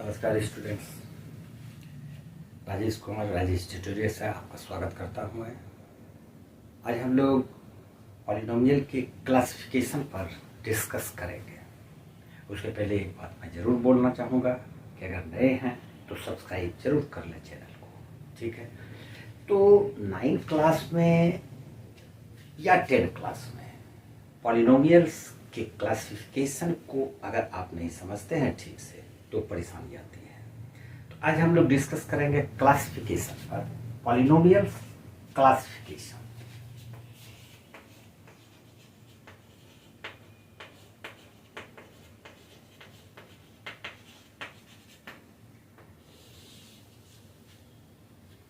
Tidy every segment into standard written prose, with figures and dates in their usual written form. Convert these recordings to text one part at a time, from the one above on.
नमस्कार students, Rajesh Kumar Rajesh tutorial से आपका स्वागत करता हूँ मैं। आज हम लोग पॉलिनोमियल के क्लासिफिकेशन पर डिस्कस करेंगे। उसके पहले एक बात मैं ज़रूर बोलना चाहूँगा कि अगर नए हैं तो सब्सक्राइब जरूर कर लें चैनल को, ठीक है। तो 9th क्लास में या 10th क्लास में पॉलिनोमियल्स के क्लासिफिकेशन को अगर आप नहीं समझते हैं ठीक से तो परेशानी आती है। तो आज हम लोग डिस्कस करेंगे क्लासिफिकेशन पर, पॉलिनोमियल्स क्लासिफिकेशन।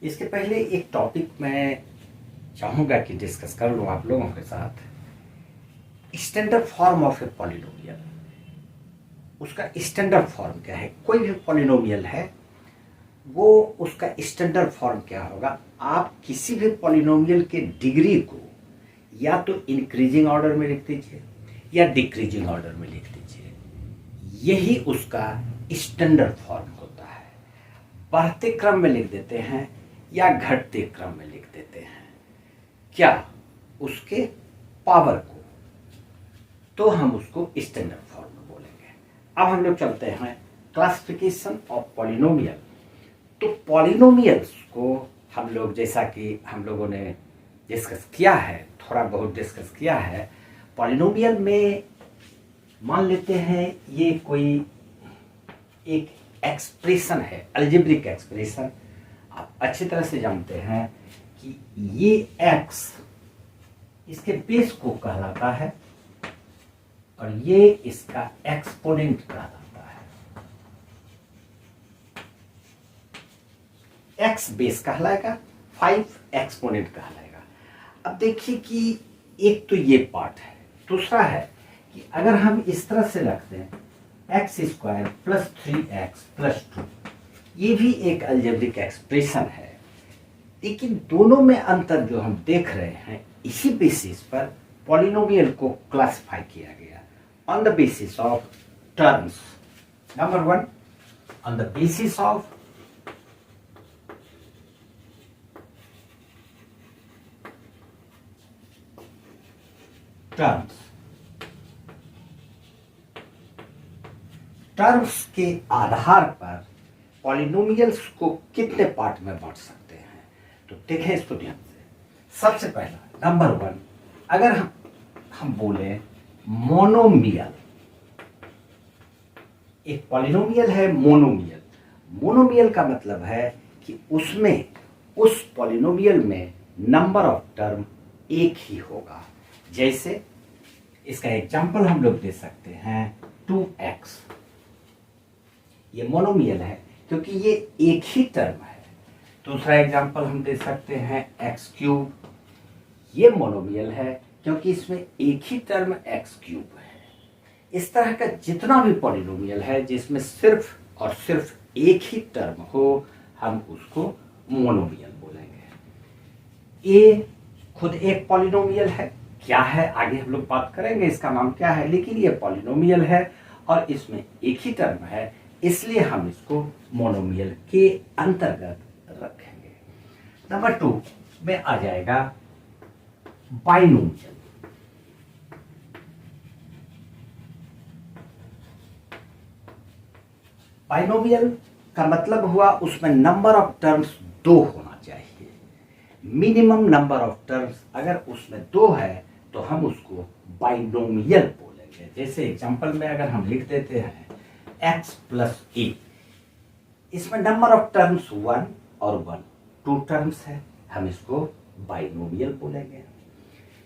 इसके पहले एक टॉपिक मैं चाहूंगा कि डिस्कस कर लूं आप लोगों के साथ। Standard form of a polynomial, उसका स्टैंडर्ड फॉर्म क्या है। कोई भी पॉलिनोमियल है वो उसका स्टैंडर्ड फॉर्म क्या होगा। आप किसी भी पॉलिनोमियल के डिग्री को या तो इंक्रीजिंग ऑर्डर में लिख दीजिए या डिक्रीजिंग ऑर्डर में लिख दीजिए, यही उसका स्टैंडर्ड फॉर्म होता है। बढ़ते क्रम में लिख देते हैं या घटते क्रम में लिख देते हैं, क्या उसके पावर को, तो हम उसको स्टैंडर्ड फॉर्म में बोलेंगे। अब हम लोग चलते हैं क्लासिफिकेशन ऑफ पॉलिनोमियल। तो पॉलिनोमियल्स को हम लोग, जैसा कि हम लोगों ने डिस्कस किया है, थोड़ा बहुत डिस्कस किया है, पॉलिनोमियल में मान लेते हैं ये कोई एक एक्सप्रेशन है, अलजेब्रिक एक्सप्रेशन। आप अच्छी तरह से जानते हैं कि ये x इसके बेस को कहलाता है और ये इसका एक्सपोनेंट कहलाता है। x बेस कहलाएगा, 5 एक्सपोनेंट कहलाएगा। अब देखिए कि एक तो ये पार्ट है, दूसरा है कि अगर हम इस तरह से रख दें x² + 3x + 2, ये भी एक अलजेब्रिक एक्सप्रेशन है। लेकिन दोनों में अंतर जो हम देख रहे हैं, इसी बेसिस पर पॉलिनोमियल को क्लासिफाई किया गया on the basis of terms. Number 1, on the basis of terms. Terms के आधार पर पॉलिनोमियल्स को कितने पार्ट में बांट सकते हैं, तो देखें इसको ध्यान से। सबसे पहला नंबर 1, अगर हम बोले मोनोमियल, एक पॉलिनोमियल है मोनोमियल। मोनोमियल का मतलब है कि उसमें, उस पॉलिनोमियल में नंबर ऑफ टर्म एक ही होगा। जैसे इसका एग्जांपल हम लोग दे सकते हैं 2x। ये मोनोमियल है क्योंकि ये एक ही टर्म है। दूसरा एग्जांपल हम दे सकते हैं x3। ये मोनोमियल है क्योंकि इसमें एक ही टर्म x3 है। इस तरह का जितना भी पॉलिनोमियल है जिसमें सिर्फ और सिर्फ एक ही टर्म हो, हम उसको मोनोमियल बोलेंगे। ये खुद एक पॉलिनोमियल है, क्या है आगे हम लोग बात करेंगे इसका नाम क्या है, लेकिन ये पॉलिनोमियल है और इसमें एक ही टर्म है, इसलिए हम इसको मोनोमियल के अंतर्गत रखेंगे। नंबर 2 में आ जाएगा बाइनोमियल। बाइनोमियल का मतलब हुआ उसमें नंबर ऑफ टर्म्स 2 होना चाहिए। मिनिमम नंबर ऑफ टर्म्स अगर उसमें 2 है तो हम उसको बाइनोमियल बोलेंगे। जैसे एग्जांपल में अगर हम लिख देते हैं x + a, इसमें नंबर ऑफ टर्म्स 1 और 1, 2 टर्म्स है, हम इसको बाइनोमियल बोलेंगे।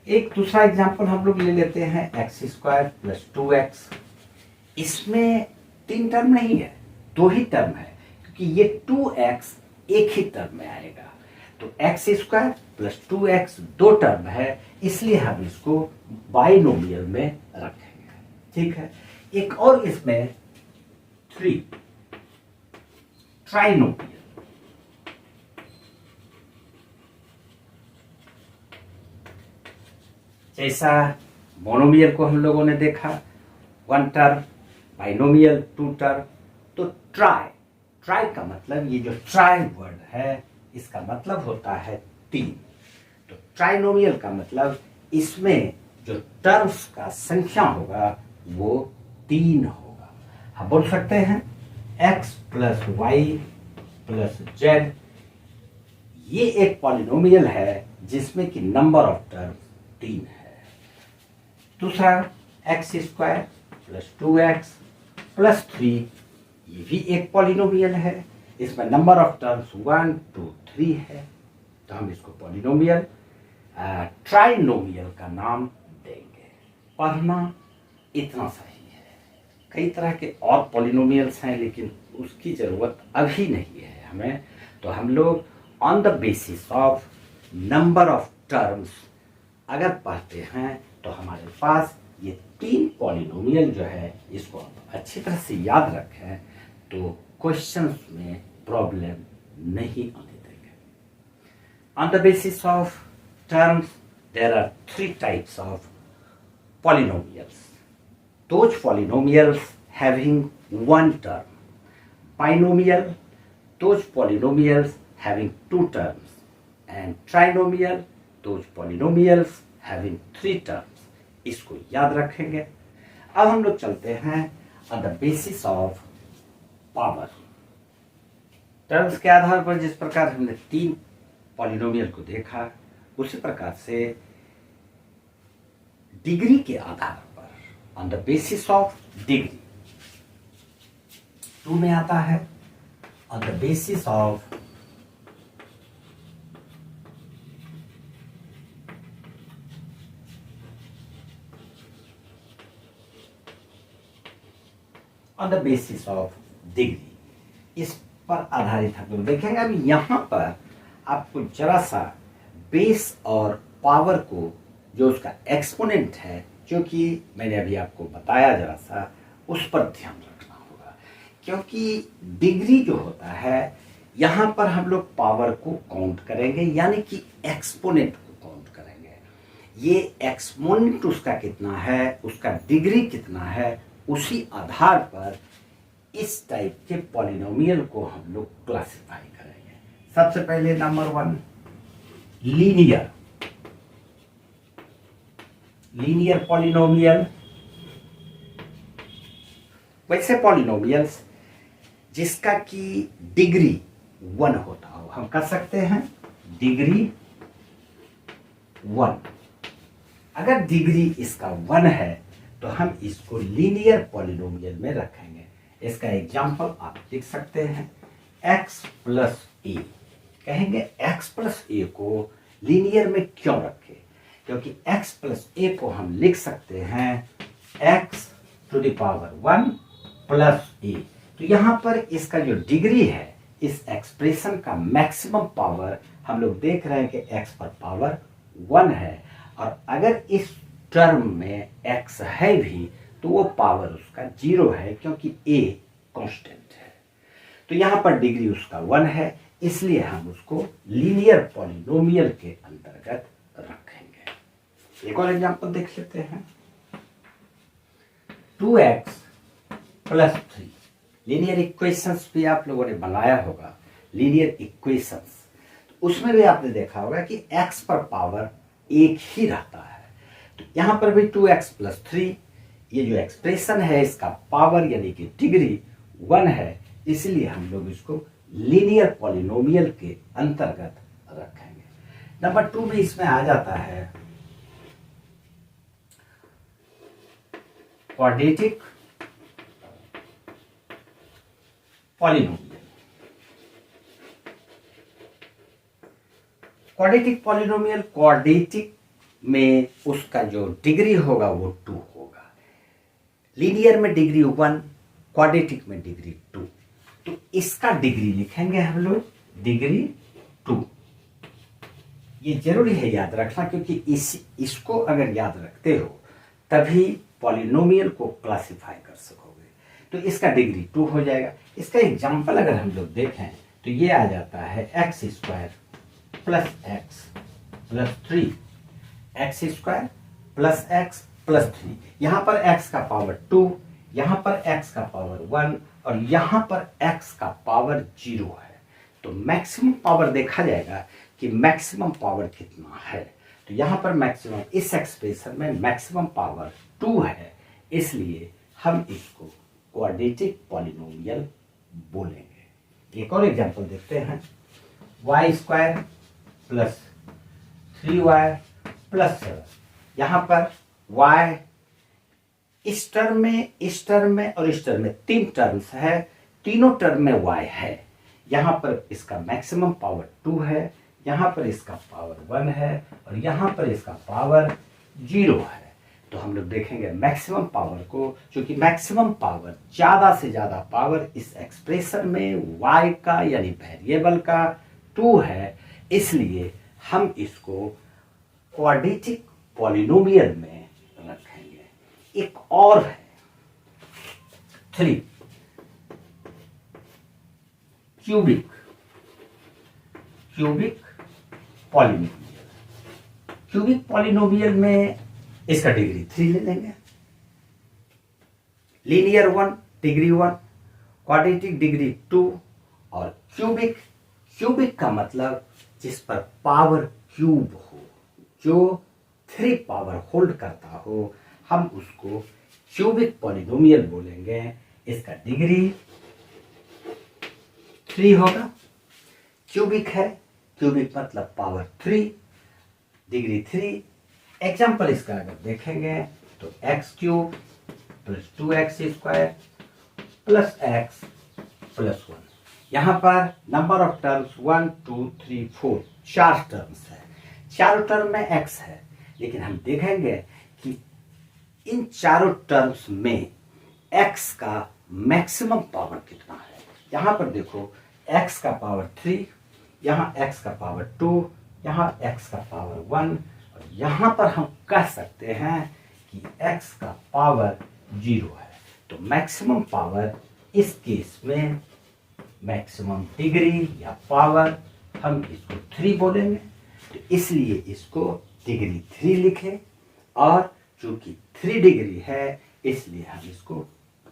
एक दूसरा एग्जांपल हम लोग ले लेते हैं x² + 2x। इसमें 3 टर्म नहीं है, 2 ही टर्म है, क्योंकि ये 2x एक ही टर्म में आएगा। तो x² + 2x 2 टर्म है, इसलिए हम इसको बाइनोमियल में रखेंगे। ठीक है। एक और इसमें 3, ट्राइनोमियल। जैसा मोनोमियल को हम लोगों ने देखा 1 टर्म, बाइनोमियल 2 टर्म, तो ट्राई ट्राई का मतलब, ये जो ट्राई वर्ड है इसका मतलब होता है 3। तो ट्राइनोमियल का मतलब इसमें जो टर्म्स का संख्या होगा वो 3 होगा। हम बोल सकते हैं x plus Y plus Z, ये एक पॉलिनोमियल है जिसमें कि नंबर ऑफ टर्म्स 3 है। दूसरा x square plus 2x plus 3, ये भी एक पॉलिनोमियल है, इसमें नंबर ऑफ टर्म्स 1 2 3 है। तो हम इसको पॉलिनोमियल ट्राइनोमियल का नाम देंगे। पढ़ना इतना सही है। कई तरह के और पॉलिनोमियल्स हैं लेकिन उसकी ज़रूरत अभी नहीं है हमें। तो हम लोग on the basis of number of terms अगर पढ़ते हैं तो हमारे पास ये 3 पॉलिनोमियल जो है, इसको आप अच्छी तरह से याद रखें तो क्वेश्चंस में प्रॉब्लम नहीं आने देंगे। On the basis of terms, there are 3 types of polynomials. Those polynomials having one term. Binomial, those polynomials having 2 terms. And trinomial, those polynomials having 3 terms. इसको याद रखेंगे। अब हम लोग चलते हैं on the basis of power. Terms के आधार पर जिस प्रकार हमने 3 पॉलिनोमियल को देखा, उसी प्रकार से डिग्री के आधार पर on the basis of degree 2 में आता है, on the basis of degree, इस पर आधारित हम लोग देखेंगे। अभी यहां पर आपको जरा सा बेस और पावर को, जो उसका एक्सपोनेंट है, क्योंकि मैंने अभी आपको बताया जरा सा, उस पर ध्यान रखना होगा। क्योंकि डिग्री जो होता है यहाँ पर हम लोग पावर को काउंट करेंगे, यानी कि एक्सपोनेंट को काउंट करेंगे। ये एक्सपोनेंट उसका कितना है, उसका डिग्री कितना है, उसी आधार पर इस टाइप के पॉलिनोमियल को हम लोग क्लासिफाई करेंगे। सबसे पहले नंबर 1, लीनियर पॉलिनोमियल। वैसे पॉलिनोमियल्स जिसका कि डिग्री 1 होता हो, हम कर सकते हैं डिग्री 1। अगर डिग्री इसका 1 है तो हम इसको लीनियर पॉलिनोमियल में रखेंगे। इसका एग्जांपल आप लिख सकते हैं x प्लस ए। कहेंगे x प्लस ए को लीनियर में क्यों रखें, क्योंकि x प्लस ए को हम लिख सकते हैं x to the power 1 plus a. तो यहां पर इसका जो डिग्री है, इस एक्सप्रेशन का मैक्सिमम पावर हम लोग देख रहे हैं कि x पर पावर 1 है, और अगर इस टर्म में x है भी तो वो पावर उसका 0 है, क्योंकि a कांस्टेंट है। तो यहां पर डिग्री उसका 1 है, इसलिए हम उसको लीनियर पॉलिनोमियल के अंतर्गत रखेंगे। एक और एग्जांपल देख लेते हैं, 2x प्लस 3। लीनियर इक्वेशंस भी आप लोगों ने बनाया होगा, लीनियर इक्वेशंस, तो उसमें भी आपने देखा होगा कि x पर पावर 1 ही रहता है। तो यहां पर भी 2x प्लस 3, ये जो एक्सप्रेशन है इसका पावर यानी कि डिग्री 1 है, इसलिए हम लोग इसको लीनियर पॉलिनोमियल के अंतर्गत रखेंगे। नंबर 2 में इसमें आ जाता है quadratic polynomial. Quadratic polynomial, quadratic में उसका जो डिग्री होगा वो 2 होगा। लीनियर में डिग्री 1, क्वाड्रेटिक में डिग्री 2। तो इसका डिग्री लिखेंगे हम लोग डिग्री 2। ये जरूरी है याद रखना, क्योंकि इसको अगर याद रखते हो तभी पॉलिनोमियल को क्लासिफाई कर सकोगे। तो इसका डिग्री 2 हो जाएगा। इसका एग्जांपल अगर हम लोग देखें तो ये आ जाता है x square plus x plus 3, x square plus x plus 3। यहाँ पर x का पावर 2, यहाँ पर x का पावर 1 और यहां पर x का पावर 0 है, तो मैक्सिमम पावर देखा जाएगा कि मैक्सिमम पावर कितना है। तो यहां पर मैक्सिमम, इस एक्सप्रेशन में मैक्सिमम पावर 2 है, इसलिए हम इसको क्वाड्रेटिक पॉलिनोमियल बोलेंगे। एक और एग्जांपल देखते हैं। y square plus 3y plus 7। यहां पर y इस टर्म में, इस टर्म में और इस टर्म में 3 टर्म्स है, तीनों टर्म में y है। यहां पर इसका मैक्सिमम पावर 2 है, यहां पर इसका पावर 1 है और यहां पर इसका पावर 0 है। तो हम लोग देखेंगे मैक्सिमम पावर को, क्योंकि मैक्सिमम पावर, ज्यादा से ज्यादा पावर इस एक्सप्रेशन में y का यानी वेरिएबल का 2 है, इसलिए हम इसको क्वाड्रेटिक पॉलिनोमियल में रखेंगे। एक और है 3 क्यूबिक पॉलिनोमियल। क्यूबिक पॉलिनोमियल में इसका डिग्री 3 ले लेंगे, लीनियर 1 डिग्री 1, क्वाड्रेटिक डिग्री 2 और क्यूबिक का मतलब जिस पर पावर क्यूब हो, जो 3 पावर होल्ड करता हो, हम उसको क्यूबिक पॉलिनोमियल बोलेंगे। इसका डिग्री 3 होगा। क्यूबिक है, क्यूबिक मतलब पावर 3, डिग्री 3। एग्जाम्पल इसका अगर देखेंगे तो x cube plus 2x square plus x plus 1। यहां पर नंबर ऑफ टर्म्स 1 2 3 4, 4 टर्म्स है। चारों टर्म में x है, लेकिन हम देखेंगे कि इन चारों टर्म्स में x का मैक्सिमम पावर कितना है। यहां पर देखो x का पावर 3, यहां x का पावर 2, यहां x का पावर 1 और यहां पर हम कह सकते हैं कि x का पावर 0 है। तो मैक्सिमम पावर इस केस में, मैक्सिमम डिग्री या पावर, हम इसको 3 बोलेंगे। तो इसलिए इसको डिग्री 3 लिखें, और चूंकि 3 डिग्री है इसलिए हम इसको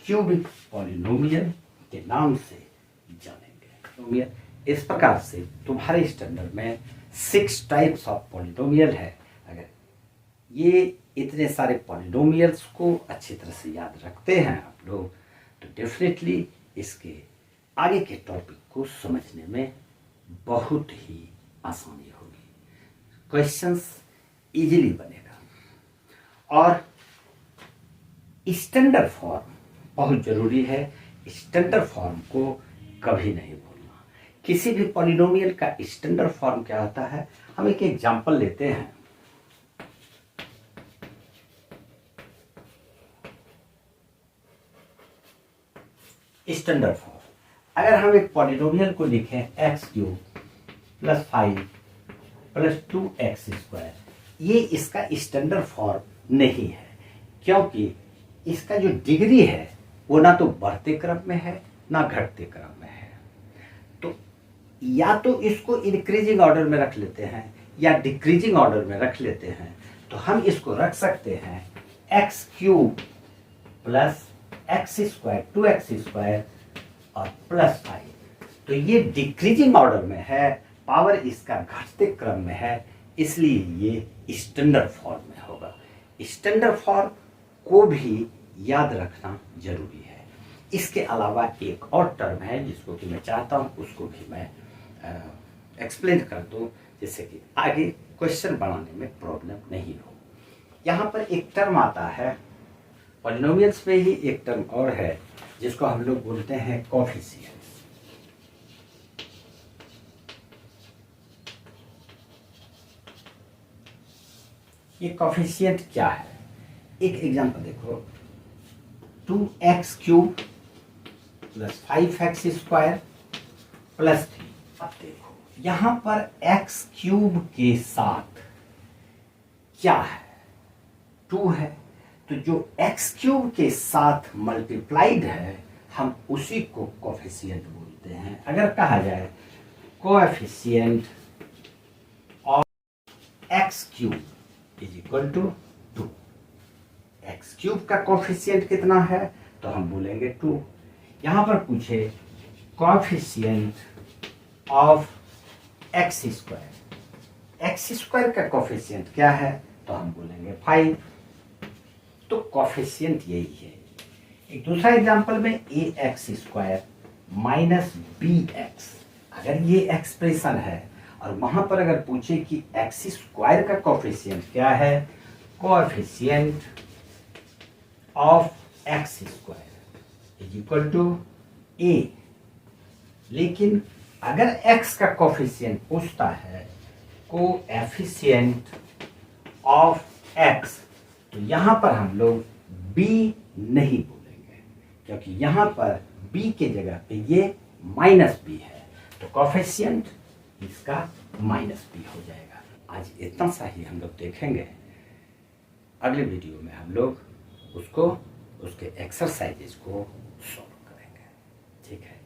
क्यूबिक पॉलिनोमियल के नाम से जानेंगे। इस प्रकार से तुम्हारे स्टैंडर्ड में 6 टाइप्स ऑफ पॉलिनोमियल है। अगर ये इतने सारे पॉलिनोमियल्स को अच्छी तरह से याद रखते हैं आप लोग, तो डेफिनेटली इसके आगे के टॉपिक को समझने में बहुत ही आसानी होगी, क्वेश्चंस इजीली बनेगा। और स्टैंडर्ड फॉर्म बहुत जरूरी है, स्टैंडर्ड फॉर्म को कभी नहीं भूलना। किसी भी पॉलिनोमियल का स्टैंडर्ड फॉर्म क्या होता है, हम एक एग्जांपल लेते हैं। स्टैंडर्ड फॉर्म, अगर हम एक पॉलिनोमियल को लिखें x cube plus 5 plus 2x square, ये इसका स्टैंडर्ड फॉर्म नहीं है, क्योंकि इसका जो डिग्री है वो ना तो बढ़ते क्रम में है ना घटते क्रम में है। तो या तो इसको इंक्रीजिंग ऑर्डर में रख लेते हैं या डिक्रीजिंग ऑर्डर में रख लेते हैं। तो हम इसको रख सकते हैं x cube plus x square 2x square और प्लस 5। तो ये डिक्रीजिंग ऑर्डर में है, पावर इसका घटते क्रम में है, इसलिए ये स्टैंडर्ड फॉर्म में होगा। स्टैंडर्ड फॉर्म को भी याद रखना जरूरी है। इसके अलावा एक और टर्म है जिसको कि मैं चाहता हूं उसको भी मैं एक्सप्लेन कर दूं, जिससे कि आगे क्वेश्चन बनाने में प्रॉब्लम नहीं हो। यहाँ पर एक टर्म आता है, पॉलिनोमियल्स में ही एक टर्म और है जिसको हम लोग बोलते हैं कोएफिशिएंट। ये कोएफिशिएंट क्या है, एक एग्जांपल देखो, 2x cube plus 5x square plus 3। अब देखो यहां पर x क्यूब के साथ क्या है, 2 है, तो जो x क्यूब के साथ मल्टीप्लाइड है हम उसी को कोएफिशिएंट बोलते हैं। अगर कहा जाए coefficient of x cube is equal to 2, X cube का कोएफिशिएंट कितना है तो हम बोलेंगे 2। यहां पर पूछे coefficient of x square, X square का कोएफिशिएंट क्या है, तो हम बोलेंगे 5। तो कोएफिशिएंट यही है। एक दूसरा एग्जांपल में a x square minus b x, अगर ये एक्सप्रेशन है और वहां पर अगर पूछे कि एक्स स्क्वायर का कोएफिशिएंट क्या है, coefficient of x square is equal to a. लेकिन अगर x का कोएफिशिएंट पूछता है कोएफिशिएंट ऑफ x, तो यहां पर हम लोग b नहीं बोलेंगे, क्योंकि यहां पर b के जगह पे ये माइनस b है, तो कोएफिशिएंट इसका माइनस b हो जाएगा। आज इतना सा ही हम लोग देखेंगे। अगले वीडियो में हम लोग उसको उसके एक्सरसाइजेज को सॉल्व करेंगे। ठीक है।